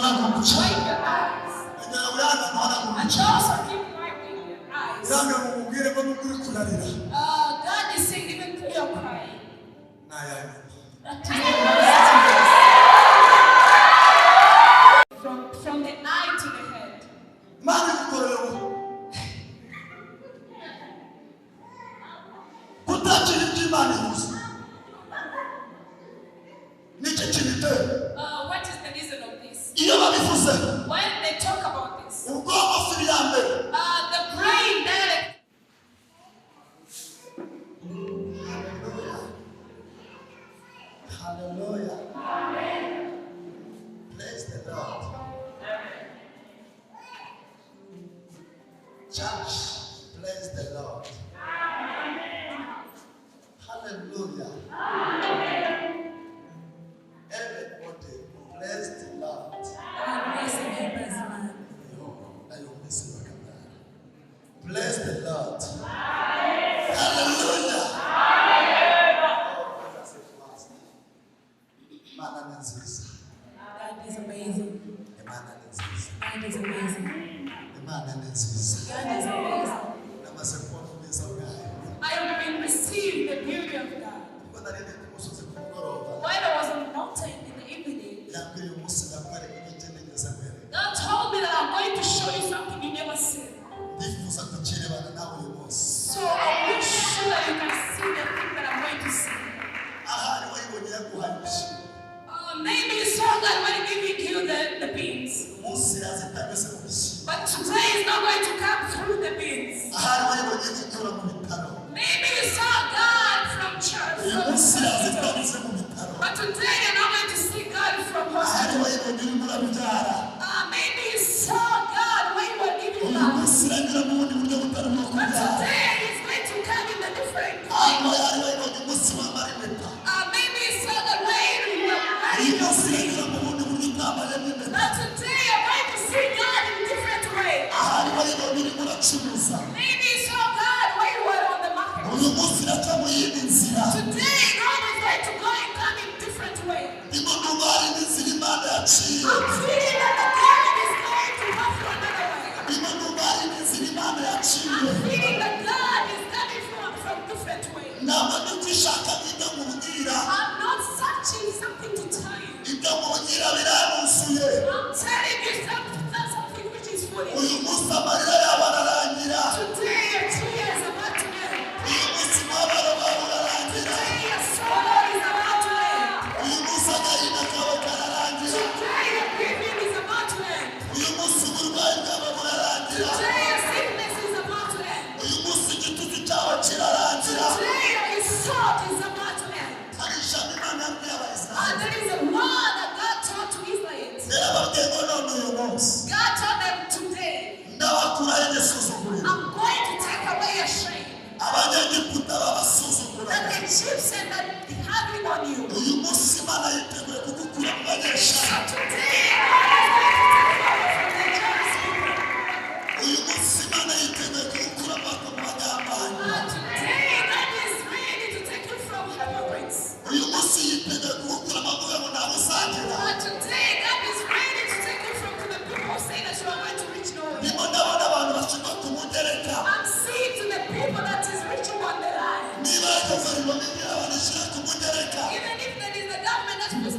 Wipe your eyes. And also keep wiping your eyes. God is saying even through your crying. From the eye to the head. What is the reason of this? When they talk about this, the brain direct. Hallelujah. Amen. Praise the Lord. Church, praise the Lord. Amen. Hallelujah. Amen. Everybody, praise the Lord. Bless the Lord. Hallelujah. God is amazing. God is amazing. God is amazing. I have been received the beauty of God. When I was on the mountain in the evening, God told me that I'm going to show you something you never seen. So I wish you that you can see the thing that I'm going to see. Maybe you saw God when giving you the beans. But today is not going to come through the beans. Maybe you saw God from church. But today you're not going to see God from hospital. Maybe you saw God when you were giving birth. But today he's going to come in a different way. Maybe you saw the way you were married. But today you're going to see God in a different way. Maybe you saw God when you were on the market. Today God is going to go and come in a different way. I'm feeling that the God is going to go through another way. I'm feeling that God is coming from different way. I'm not searching something to tell you. I'm telling you something which is for you. Today your tears are about to end. Today your sorrow is about to end. Today your grieving is about to end. Today your sickness is about to end. Today your insult is about to end. And there is a word that God taught to Israel. God told them today, I'm going to take away your shame. That the Egyptian that having on you. So today, God is ready to take you from hypocrites. Today, God is ready to take you from the people who say that you are going to reach nowhere. I'm seeing to the people that is reaching on the line. Even if there is a government that is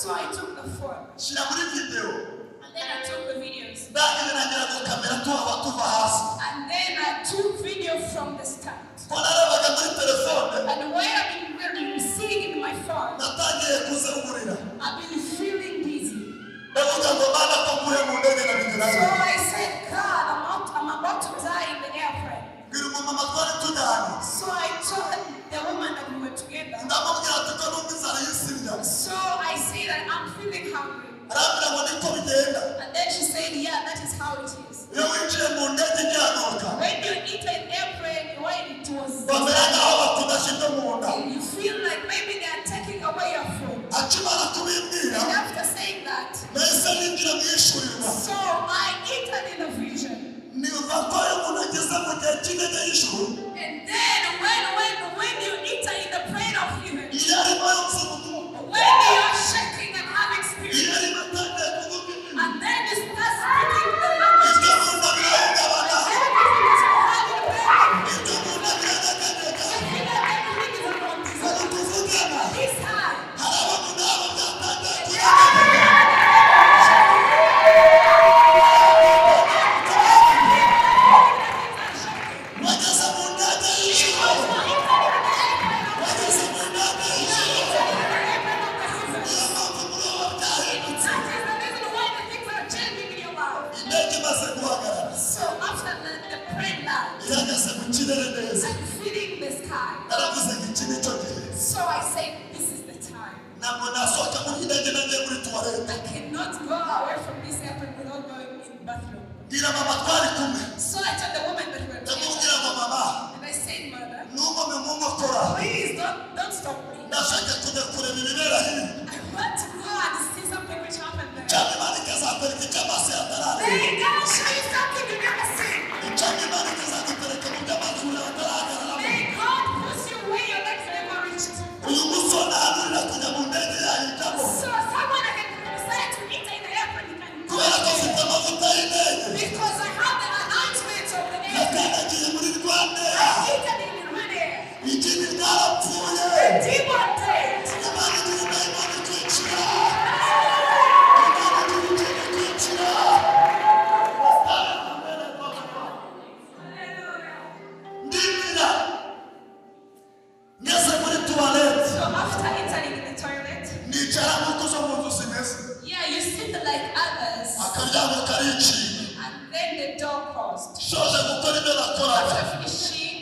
So I took the phone. Shira muri video. And then I took the videos. Ndageze nagera ku kamera tuva hasi. And then I took video from the stand. Narabaga muri telefone. And where I've been seeing in my phone, Natangiye kuzungurira. I've been feeling dizzy. Ndavuga ngo bana ko muhe mu ndege na bigera. So I said, God, I'm about to die in the airplane. Ngira mama twari tudani. So I told the woman that we were together. Ndamubwira ati ko numvizana yisirya. So I said that I'm feeling hungry. Arabira ngo niko bigenda. And then she said, yeah, that is how it is. Iyo winjiye mu ndege njyanuka. When you eat an airplane, when it was, Bamera ngaho bakudashite mu nda. you feel like maybe they are taking away your food. Akimara kubimbwira. And after saying that, Nahise ninjira mu ishurirwa. so I entered in a vision. Niva ko umuntu ageze mu gihe cy'indege y'ijuru. And then when you enter in the plane of heaven, Iyo arimo yumva when you are shaking and having spirit, iyo arimo atangiye kuvuga and then you start speaking the language, ibyo umuntu abirahungabana. everything is having pain. Ibyo umuntu abirahungabana. You feel like everything is around Hari you. kuvugana. This time, Hari abantu nabo byatangiye and kuyagana. Wageze mu ndege y'ijuru. Wageze mu ndege y'ijuru. Niyo mpamvu muri uwo byahindutse. Indege imaze guhagarara. So after the plane land, Ihagaze mu kirere neza. I'm feeling the sky. Naravuze ngo iki nicyo gihe. So I said, this is the time. Ntabwo nasohoka muri indege nagiye muri tuwarete. I cannot go away from this airplane without going in the bathroom. Mbwira mama twari kumwe. So I told the woman that we were together, Ndamubwira ngo mama and I said, Mother, ntugume mu nkokora. please don't stop me. Ndashaka kujya kureba ibibera hino. I want to go and see something which happened there. Cyangwa Imana ikazakwereka icyo amaso yatarareba. May God show you something you never seen. Cyangwa Imana ikazakwereka mu byo amazuru atarahagararamo. May God push you where your legs never reached. Uyu musore ahanurira kujya mu ndege yahitamo. So someone that can decide to enter in the airplane, you can go Kubera ko there. mfite amavuta y'indege. Because I have the announcement of the airplane. Nakandagiye muri Rwanda. I entered in Imana. Ikindi bwarapfuye. The demon dead. Imana igira inama ikwicira. Imana igira inama ikwicira. Ndimira. Ngeze muri tuwarete. So after entering in the toilet, Nicara nk'uko zo mu nzu zimeze. yeah, you sit like others, Akaryamo kariciye. and then the door closed. Shoje gukora ibyo nakoraga. After finishing,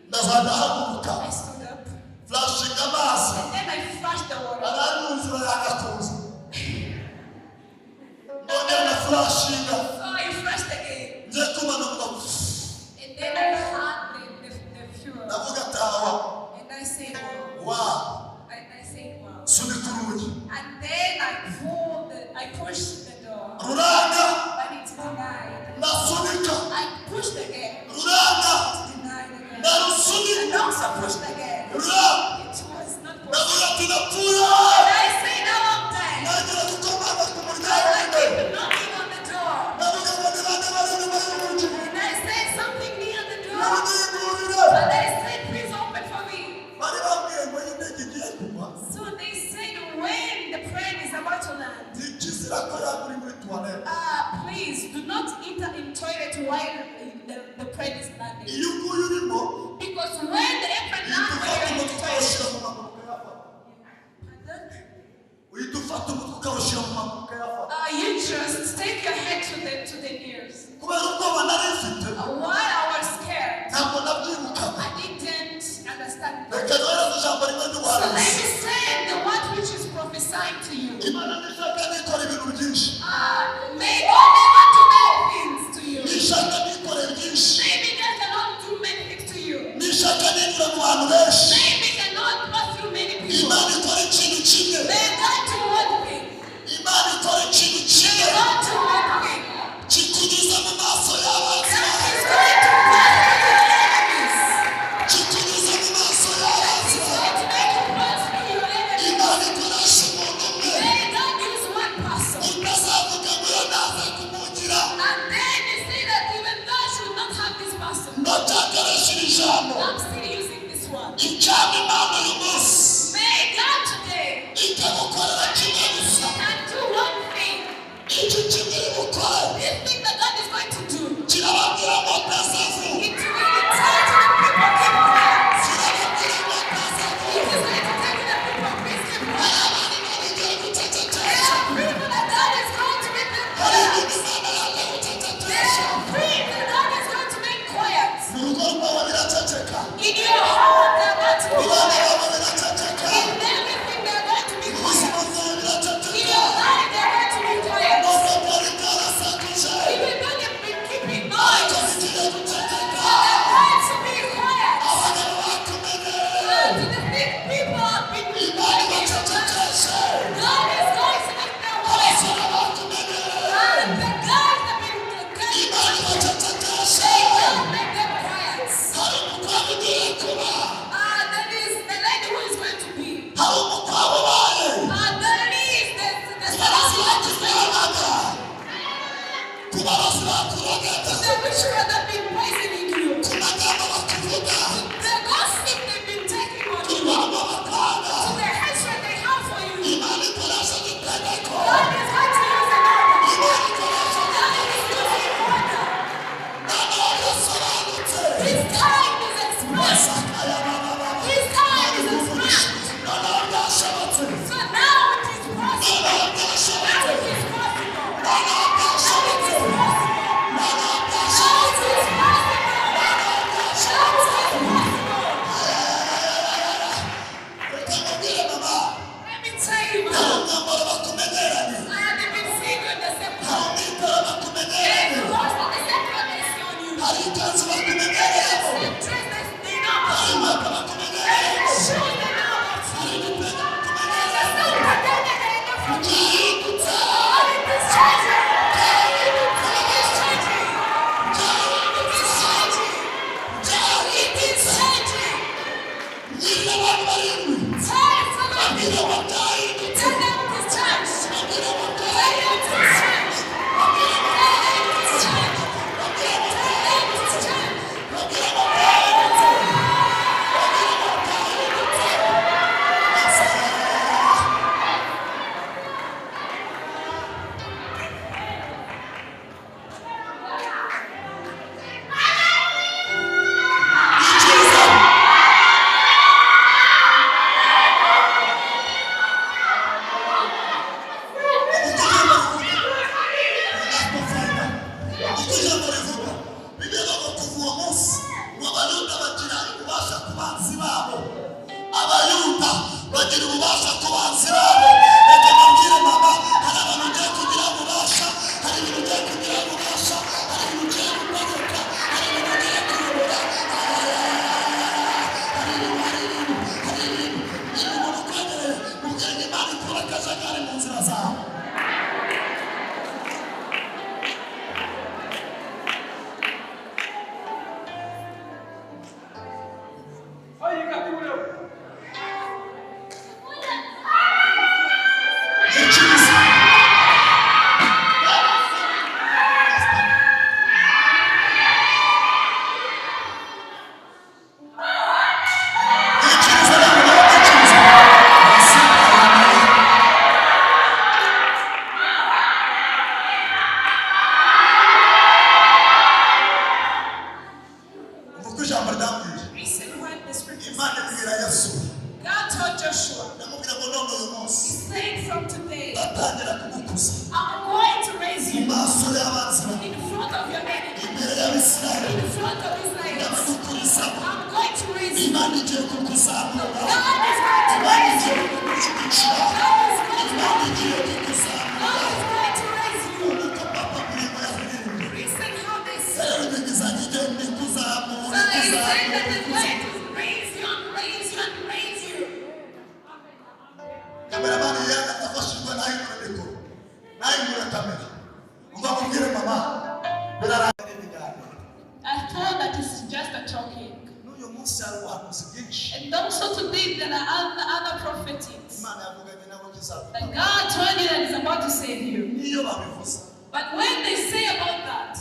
Ndazahaguruka. I stood up, Flashinga amaso. and then I flushed the water. Aranumvira yagakuza. Ndongera na flashinga. So I flushed again, Ngiye kumana ngo and then I had the fuel, ndavuga tawa. and I said, wow. Wa I said, wow. sunika urugi. And then I pushed the door, Ruranga but it's denied. nasunika. I pushed again, Ruranga denied again, narusunika. and also pushed again. Ruranga It was not ndavuga possible. ati napfuye. And I said, now I'm dead. Nagira gukomanga ku And muryango I w'imbere. keep knocking on the door. Ndavuga ngo ni bande bari inyuma y'urugi. And I said something near the door. Nimugingurire. And I said, please open for me. Bari bambwiye ngo iyi ndege igiye kugwa. So they said, when the plane is about to land, Ni ikizira ko yaba uri muri tuwarete. please do not enter in toilet while the plane is landing. Iyo nguyu urimo Because when the airplane lands, when ufata you're in umutwe the toilet, ukawushyira mu maguru ukayafata. Uhita ufata umutwe ukawushyira mu maguru ukayafata. you just take your head to the ears. Kubera ubwoba nari mfite While I was scared, ntabwo nabyibukaga. I didn't understand. Reka duhereze ijambo rimwe So let ry'ubuhanuzi. me say the word which is prophesying to you. Imana nishaka nikora ibintu byinshi. May God never do many things to you. Nishaka nikore byinshi. Maybe God cannot do many things to you. Nishaka ninyura mu bantu benshi. Maybe cannot pass through many people. Imana ikora ikintu kimwe. May God do one thing. Imana ikora ikintu May kimwe. God do one thing. the ritual that been poisoning you, the gossip they've been taking on you, to the hatred they have for you. God is going to use another. God is using order. His time is expressed. His time is expressed. So now it is possible. Now it is possible. Now it is possible. God told Joshua, he's saying from today, I'm going to raise you in front of your enemies, in front of Israelites. I'm going to raise you. God is going to raise you. God is going to raise you. Listen how they say. So they say that they're going to raise you and raise you and raise you. I thought that it's just a talking. And also today there are other prophets that God told you that He's about to save you. But when they say about that,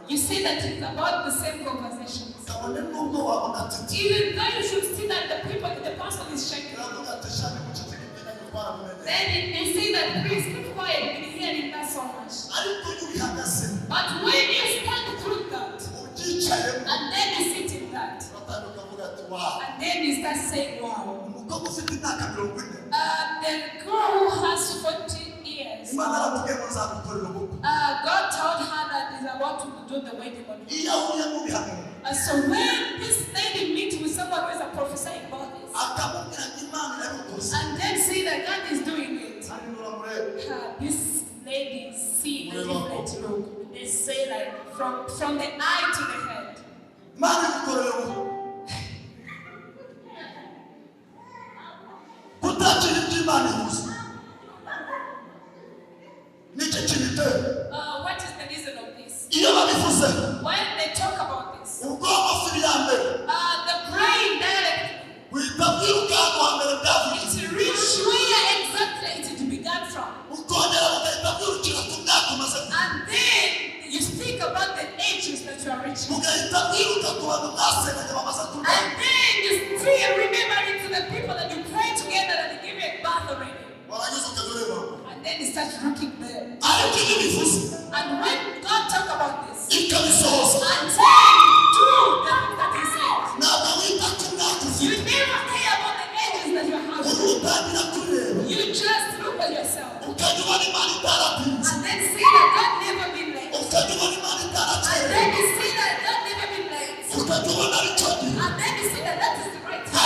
you see that it's about the same conversations. Even though you should see that the person is shaking. Then they say that please keep quiet, we've been hearing that so much. But when you stand through that, and then you sit in that, and then you start saying, wow. The girl who has 40 years, God told her that he's about to do the wedding on her. So when this lady meets with someone who is prophesying about this, and then see that God is doing it, this lady see a different look. They say like from the eye to the head. What is the reason of this? When they talk about this, the brain directly, it reaches where exactly it began from. And then that you are rich. And then you still remembering to the people that you pray together that they give you a bath already. And then you start looking there. And when God talks about this, and then do the things that He said, you never care about the ages that you have. You just look at yourself. And then see that God never been late. And then you see that God never been late. And then you see that that is the right time.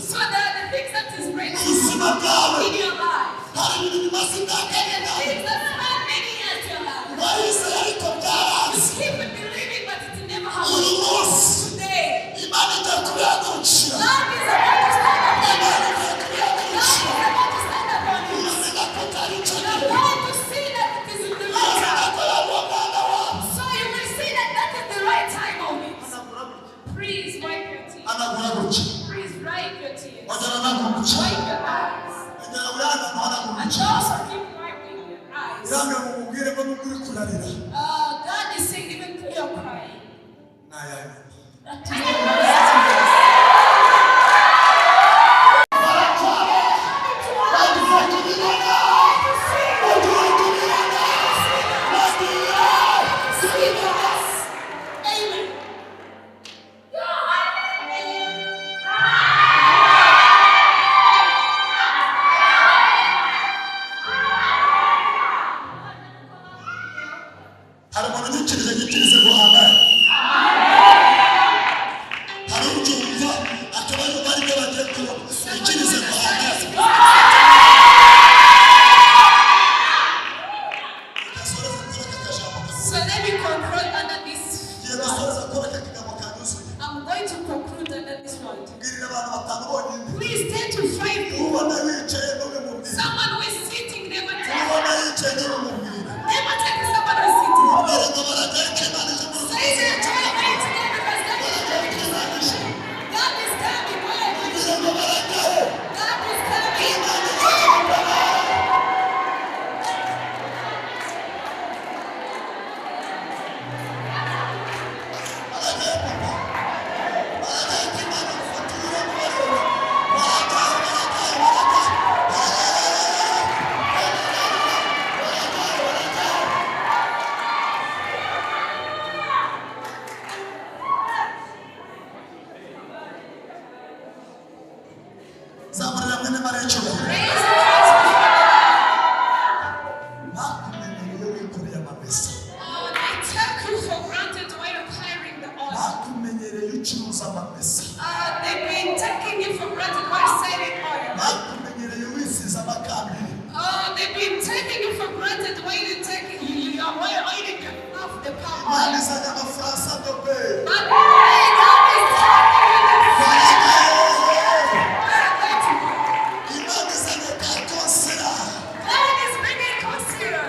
So there are the things that is right in your life. And the things that spend many years in your life. You keep believing but it never happens. Today, God is about to stand upon you. You're going to see that it is in the right time. So you will see that that is the right time of it. Please wipe your tears. Please wipe your tears. Wipe your eyes. And also keep wiping your eyes. God is saying even through your crying. So let me conclude under this. I'm going to conclude under this word. Please tend to find people. Someone who is sitting, never take. Never take someone who is sitting. Say that joy right today because God is coming. God is coming. They've been taking you for granted by saving oil. They've been taking you for granted why you taking you are oiling off the palm oil. But today God is taking you the fresh God is bringing consider. God is bringing consider.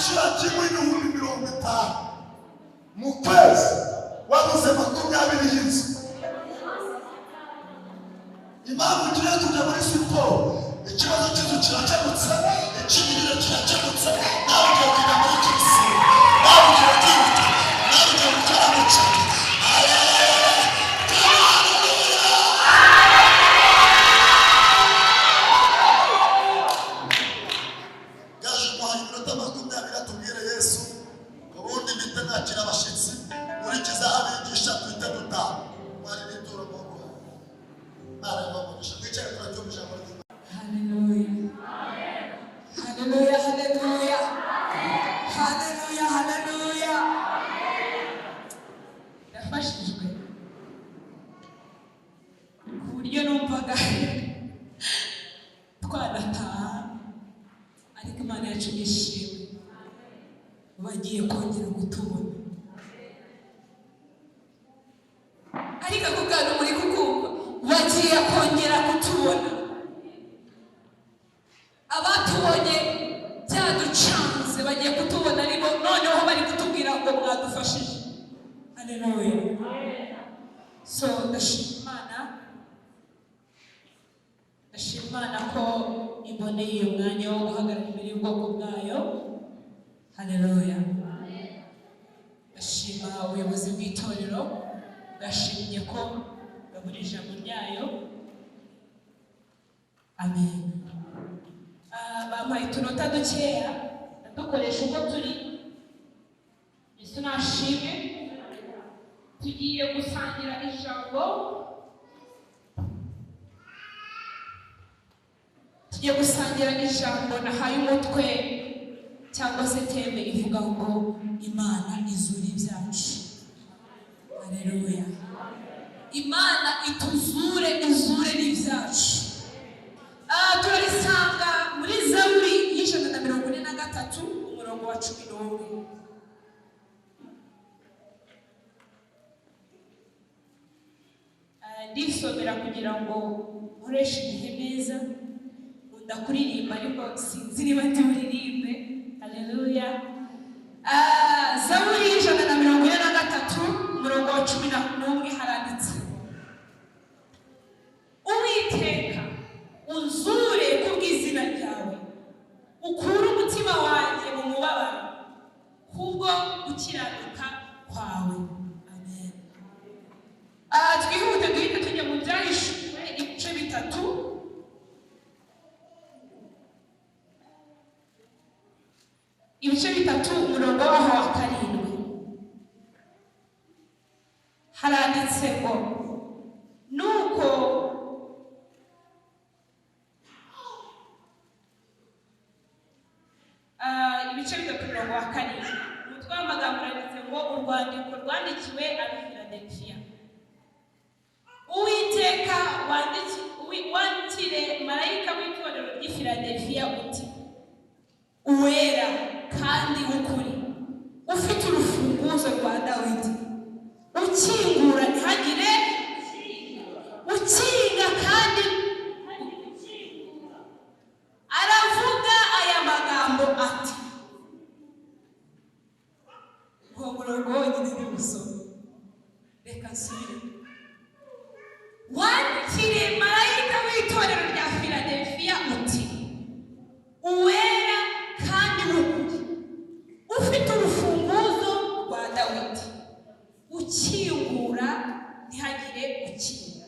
igiciro kimwe n'ibihumbi 50 mu kwezi wabuze 20 y'inzu. Impamvu tugiye kujya muri siporo, ikibazo cy'inzu kirakemutse, ikigiriro kirakemutse, nawe ugiye kujya muri kisi, nawe ugiye kwihuta, nawe ugiye gukora mucyo. Gaje kwa iminota 20 atubwire Yesu, ubundi mpita nakira abashitsi, nkurikiza abigisha twite dutaha. Mwari nituro mu Hallelujah. Hallelujah, hallelujah. Hallelujah, hallelujah. Nafashijwe ku buryo numvaga twanataha, ariko Imana yacu yishimye, bagiye kongera gutubona. Ariko ako kantu muri kukumva, bagiye kongera kutubona. Abatubonye byaducanze bagiye kutubona, ariko noneho bari kutubwira ngo mwadufashije. Hallelujah. So ndashima Imana ko iboneye umwanya wo guhagarara imbere y'ubwoko bwayo. Hallelujah. Ndashima ubuyobozi bw'itorero bwashimye ko buri ijambo ryayo. Amen. Bampaye utunota dukeya dukoresha uko turi. Yesu nashimwe. Tugiye gusangira ijambo. Nahaye umutwe cyangwa se teme ivuga ngo Imana izura ibyacu. Haleluya. Imana ituzure n'ibyacu. Turarisanga muri Zaburi y'143 umurongo wa 11. Ndisomera kugira ngo nkoreshe igihe neza. Ndakuririmba ariko sinzi niba nduririmbe. Haleluya. Zaburi y'143 umurongo wa 11 haranditse: Uwiteka unzure kubw'izina ryawe, ukure umutima wanjye mu mubabaro kubwo gukiranuka kwawe. Amen. Twihute duhite tujya mu byahishwe ibice 3. Ibice 3 umurongo waho wa 7 haranditse ngo nuko ibice 3 umurongo wa 7 umutwe w'amagambo uranditse ngo urwandiko rwandikiwe Abifiladelfiya. Uwiteka wandikire marayika w'itorero ry'Ifiladelfiya uti: Uwera kandi w'ukuri, ufite urufunguzo rwa Dawidi, ukingura ntihagire ukinga kandi aravuga aya magambo ati. Uwo murongo wonyine ni gusoma. Reka nsubire. Wandikire marayika w'itorero rya Filadelfiya uti: Uwera kandi w'ukuri, ufite urufunguzo rwa Dawidi, ukingura ntihagire ukinga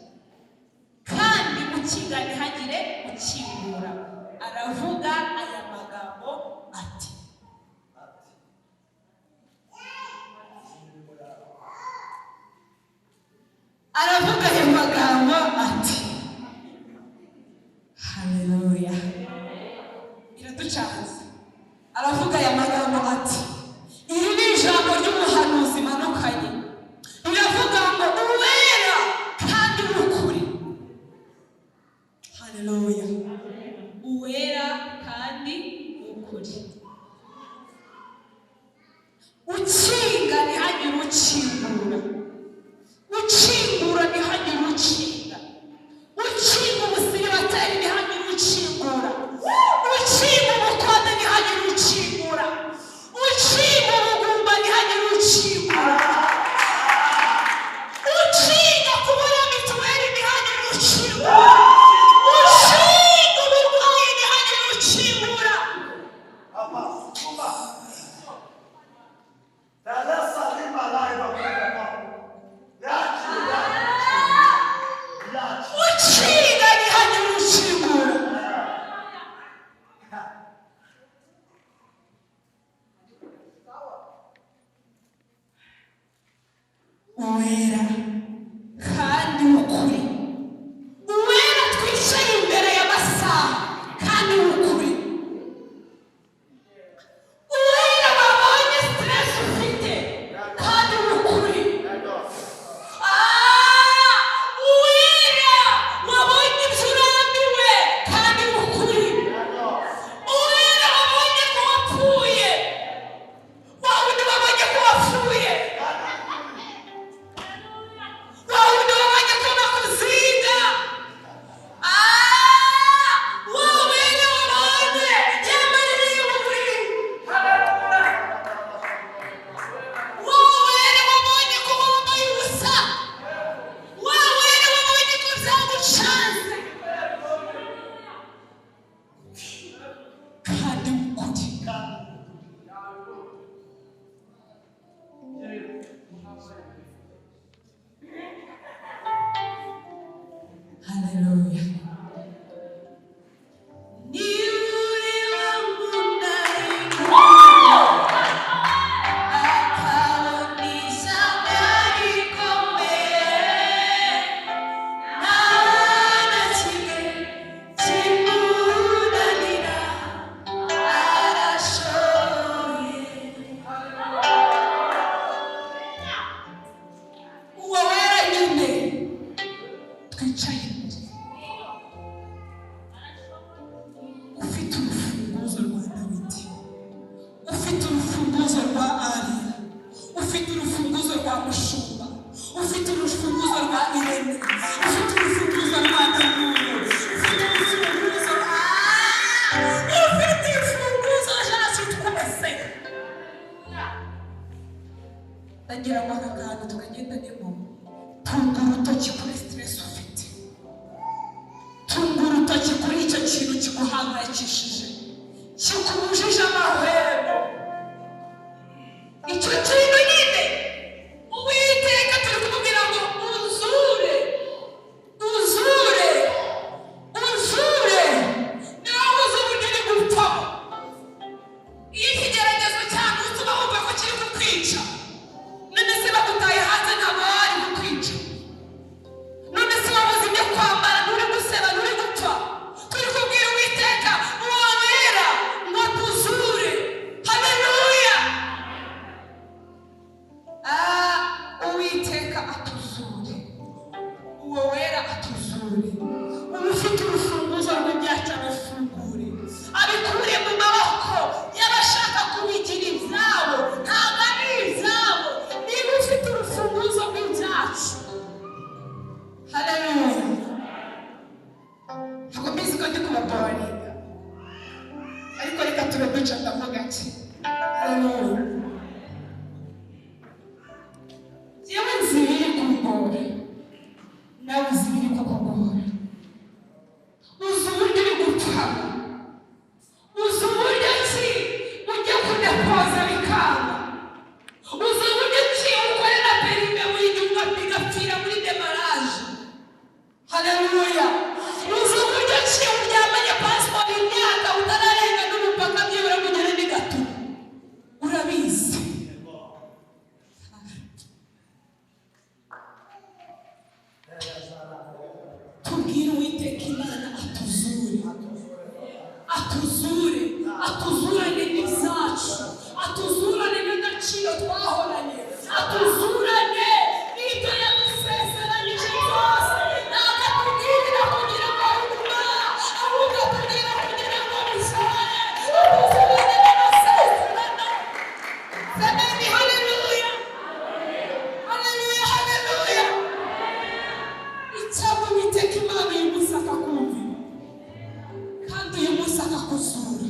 kandi ukinga ntihagire ukingura. Aravuga aya magambo ati. Aravuga aya magambo ati. Haleluya. Iraducanze. Aravuga aya magambo ati. Iri ni ijambo ry'umuhanuzi manukanye. Riravuga ngo uwera kandi w'ukuri. Haleluya. Uwera kandi w'ukuri. Ukinga ntihagire ukingura. Ukingura ntihagire ukinga. Ukinga ubusiribateri ntihagire ukingura. Ukinga ubukode ntihagire ukingura. rwa mushumba, ufite urufunguzo rwa Irene, ufite urufunguzo rwa Nayanyuma, ufite urufunguzo jacu twese. Ndagira ngo akantu tukagenda nemo, tunga urutoki kuri stress ufite, tunga urutoki kuri icyo kintu kiguhangayikishije, kikubujije amahwemo. Icyo kintu nyine Uwiteka turi kumubwira ngo uzure, uzure, uzure. Niba uzi uburyo uri gupfamo, iyo ikigeragezo cyane utuma wumva ko kiri kukwica, none se bagutaye hanze ntabwo bari kukwica, none se wabuze ibyo kwambara, nturi guseba, nturi gupfa. Turi kubwira Uwiteka uwo wera ngo tuzure. Haleluya. Uwiteka atuzure, uwo wera atuzure. Ufite urufunguzo rw'ibyacu abifungure, abikure mu maboko y'abashaka kubigira ibyabo. Ntabwo ari ibyabo. Niba ufite urufunguzo rw'ibyacu, haleluya. Ntabwo mbizi ko ndi kubabaringa, ariko reka turaduca ndavuga ati haleluya. Yewe nzibiri kugora, nawe uzibiri kukugora. Uzi uburyo uri gupfa, uzi uburyo ki ujya kudepoza bikanga, uzi uburyo ki ukorera perime w'inyunga bigapfira muri demaraje. Haleluya. Uzi uburyo ki uryamanye pasiporo imyaka utararenga n'umupaka byibura kugera ni gato. Urabizi. Tubwire Uwiteka Imana atuzure, atuzure, atuzurane n'ibyacu, atuzurane n'agaciro twahoranye, atuzurane n'ibyo yadusezeranyije byose. Ntabwo atubwirira kugira ngo aruma, ahubwo atubwira kugira ngo bishobore. Atuzurane n'amasezerano. Semeni haleluya, haleluya, haleluya. Icyaba Uwiteka Imana uyu munsi akakumvira, kandi uyu munsi akakuzura.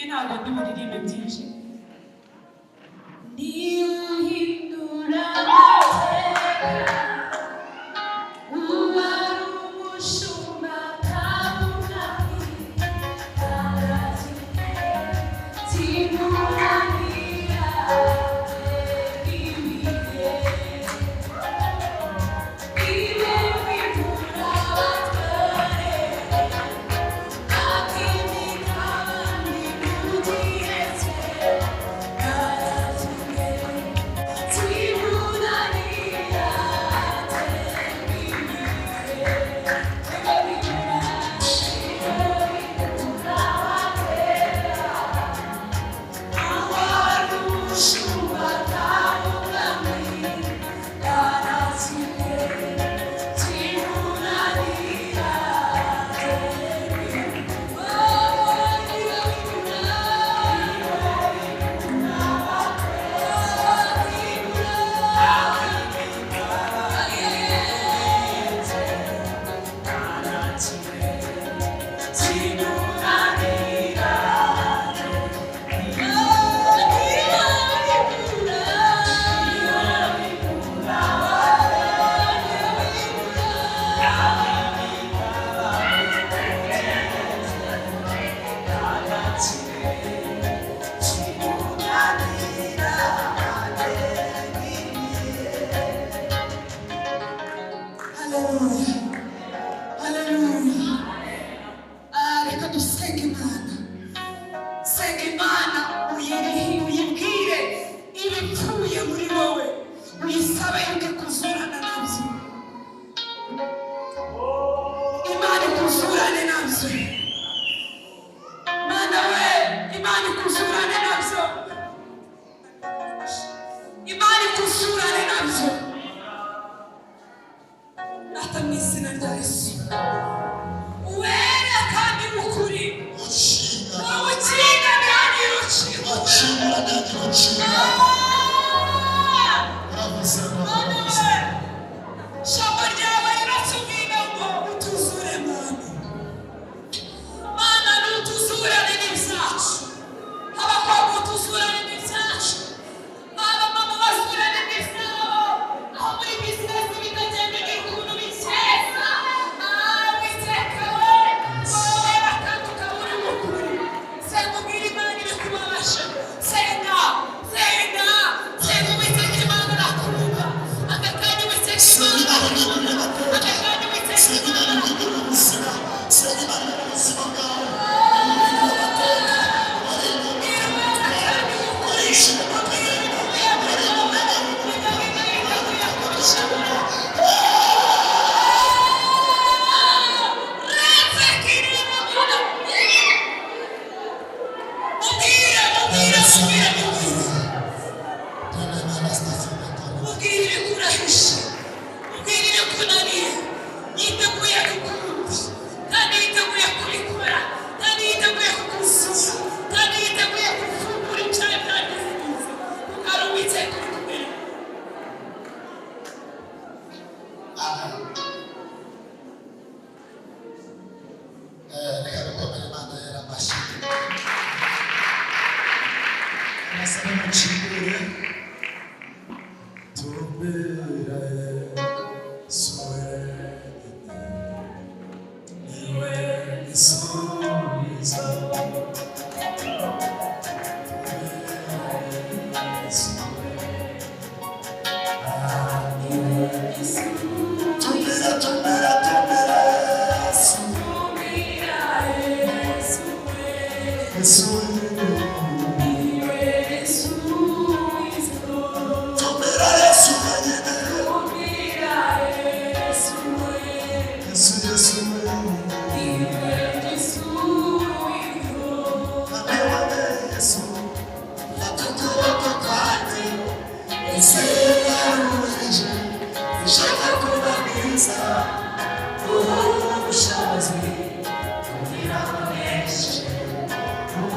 ntabwo ndi buririmbe byinshi. Niyuhindura amateka uwari umushumba kabunami arazimye zimuranira ibihe ibe bivura abatware akimika abandi mugiheze arazimye zimuranira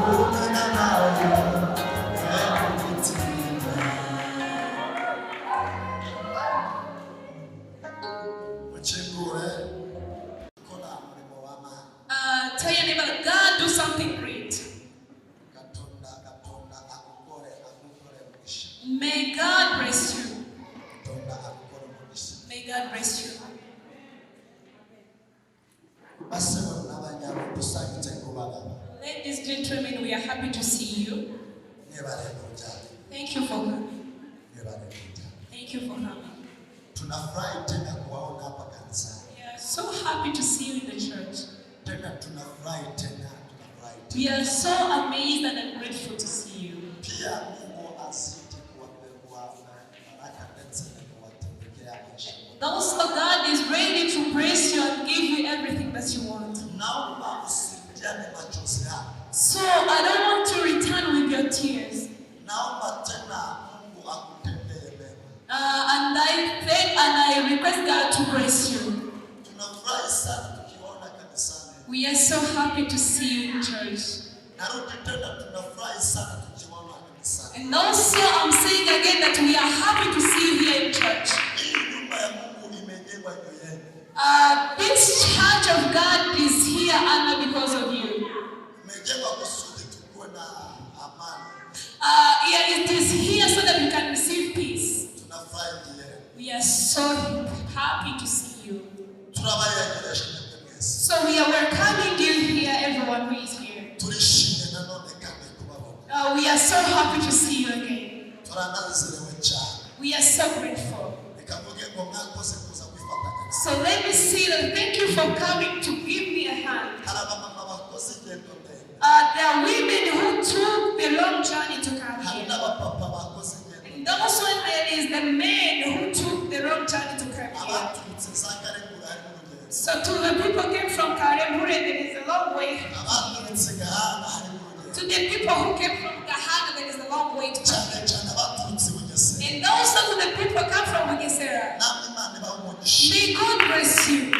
Oh, May God bless you. May God bless you. Ladies and gentlemen, we are happy to see you. Thank you for coming. Thank you for coming. We are so happy to see you in the church. We are so amazed and grateful to see you. Also, God is ready to bless you and give you everything that you want. So I don't want to return with your tears. And I beg and I request God to bless you. We are so happy to see you in church. And also I'm saying again that we are happy to see you here in church. This church of God is here Anna because of you. Yeah, it is here so that we can receive peace. We are so happy to see you. So we are welcoming you here, everyone who is here. We are so happy to see you again. We are so grateful. So let me say that thank you for coming to give me a hand. There are women who took the long journey to come here. And also there is the men who took the long journey to come here. So to the people who came from Karemure, there is a long way. To the people who came from Gahana, there is a long way to come. And also to the people who come from Bugesera. May God bless you. To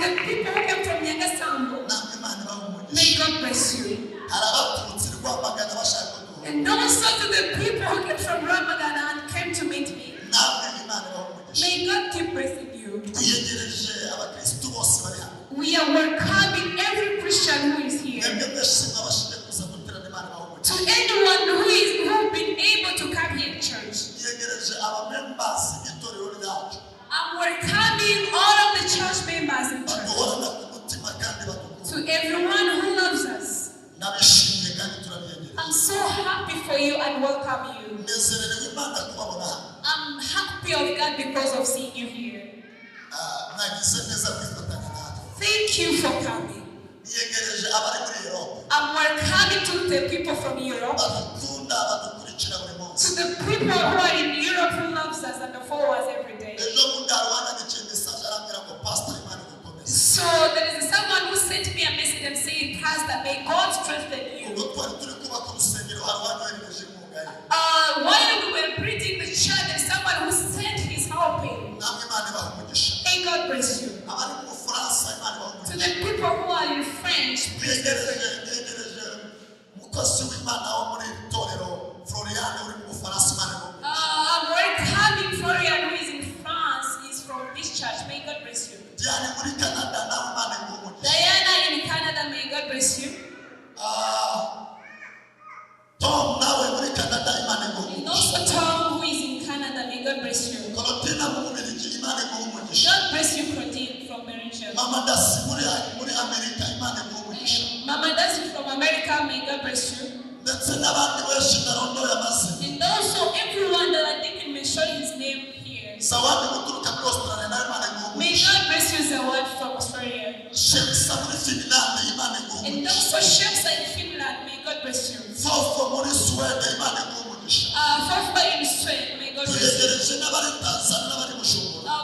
the people who came from Nyagasambo. May God bless you. And also to the people who came from Ramadan and came to meet me. May God keep blessing you. We are welcoming every Christian who is here. To anyone who has been able to come here in church. I'm welcoming all of the church members in church. To everyone who loves us. I'm so happy for you and welcome you. I'm happy of God because of seeing you here. Thank you for coming. I'm welcoming to the people from Europe. To the people who are in Europe who loves us and follow us every day. So there is someone who sent me a message and saying, Pastor, may God strengthen you. While we were preaching the church, there's someone who sent his helping. May God bless you. To the people who are in French, please. I'm welcoming Florian who is in France. He's from this church. May God bless you. Diana in Canada, may God bless you. Tom, now in Canada, and also Tom who is in Canada, may God bless you. God bless you, Claudine from Belgium. Mama Dasi from America, may God bless you. And also everyone that I didn't mention his name here. May God bless you, Zawad from Australia. And also chefs in Finland, may God bless you. Fafa in Sweden, may God bless you.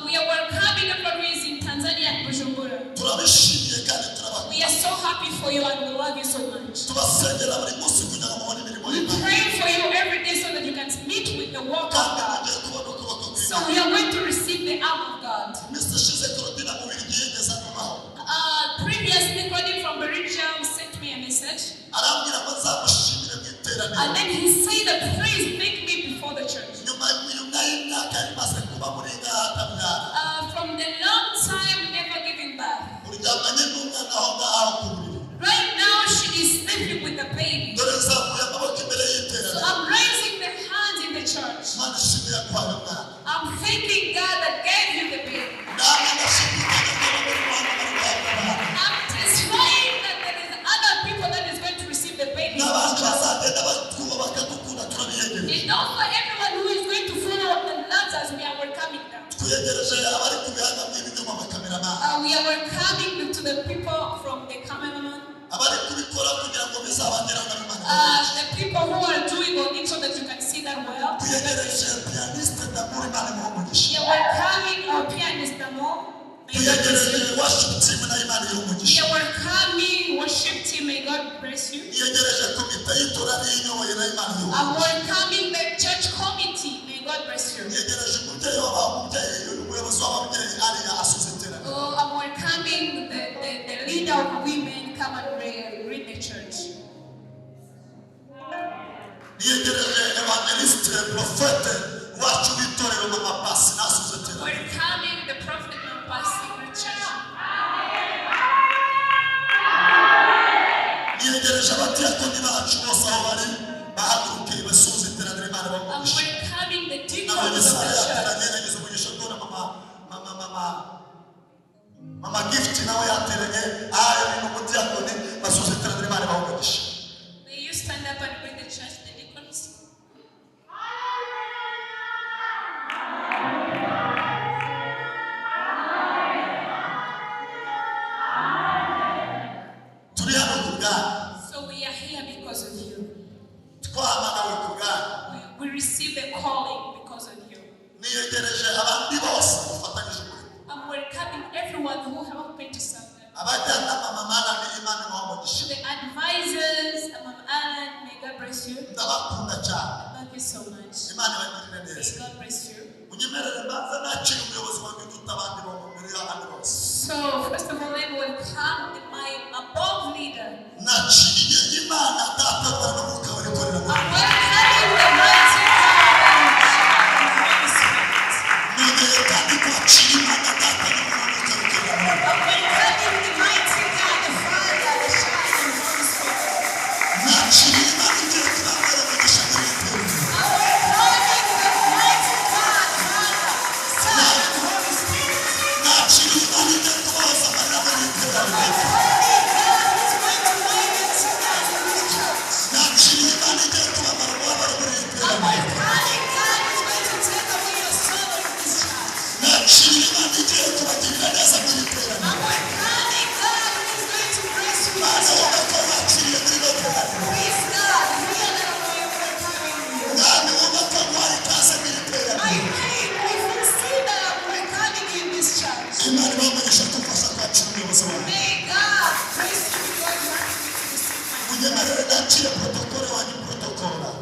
We are welcoming everyone who is in Tanzania and Bujumbura. We are so happy for you and we love you so much. We pray for you every day so that you can meet with the work of God. So we are going to receive the arm of God. Previously, Claudine from Belgium sent me a message. And then he said that please make me before the church. From the long time never giving birth. Right now she is sleeping with the baby. So I'm raising also everyone who is going to follow and loves us, we are welcoming them. We are welcoming to the people from the cameraman. The people who are doing on it so that you can see them well. We are welcoming our pianist Damo. We are welcoming worship team. May God bless you. I'm welcoming the church committee. May God bless you. Oh, I'm welcoming the leader of women. Come and read the church. Welcoming the prophet Mapasi in the church. I'm welcoming the deacons of the church. Mama gift nawe yateranye basuzitira n'Imana bahogisha. May you stand up and bring the church the deacons. So we are here because of you. We receive the calling because of you. I'm welcoming everyone who helped me to serve them. To the advisors, Mama Alan, may God bless you. Love you so much. May God bless you. So, first of all, let me welcome my above leader. I'm welcoming the mighty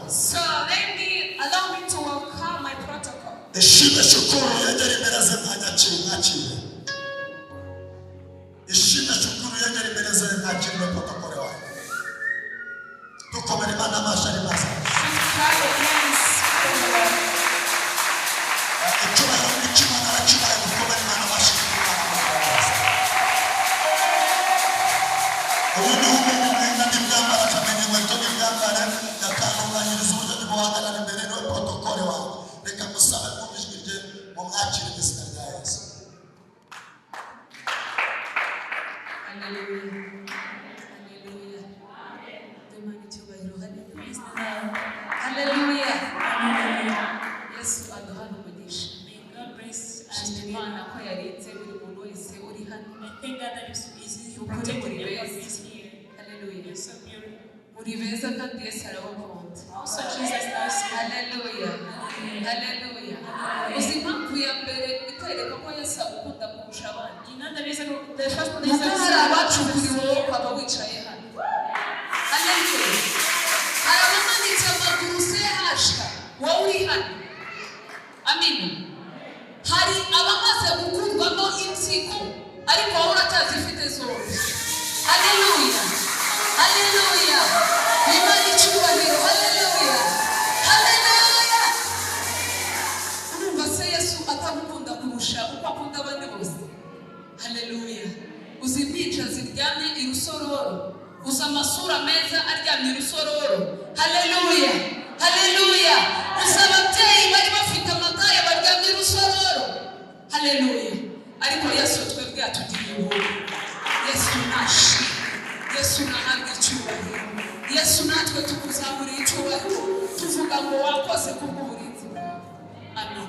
So allow me to welcome my protocol. Also, Jesus does. Hallelujah. Hallelujah. You know the reason, the first reason Hallelujah. Amen. Hari abamaze gukundwamo insiko ariko wowe uratazifite zose. Hallelujah. Hallelujah. Imana icyubahiro. Hallelujah. Hallelujah. Urumva se Yesu atagukunda kurusha uko akunda abandi bose. Hallelujah. Uzi impica ziryamye irusororo. Uzi amasura meza aryamye irusororo. Hallelujah. Hallelujah. Uzi ababyeyi bari bafite amagare baryamye irusororo. Hallelujah. Ariko Yesu twebwe atugiriye ubuntu. Yesu nashi. Yesu nahabwa icyubahiro. Yesu natwe natwe tukuzamurira icyubahiro tuvuga ngo wakoze kubw'uburinzi. Amen.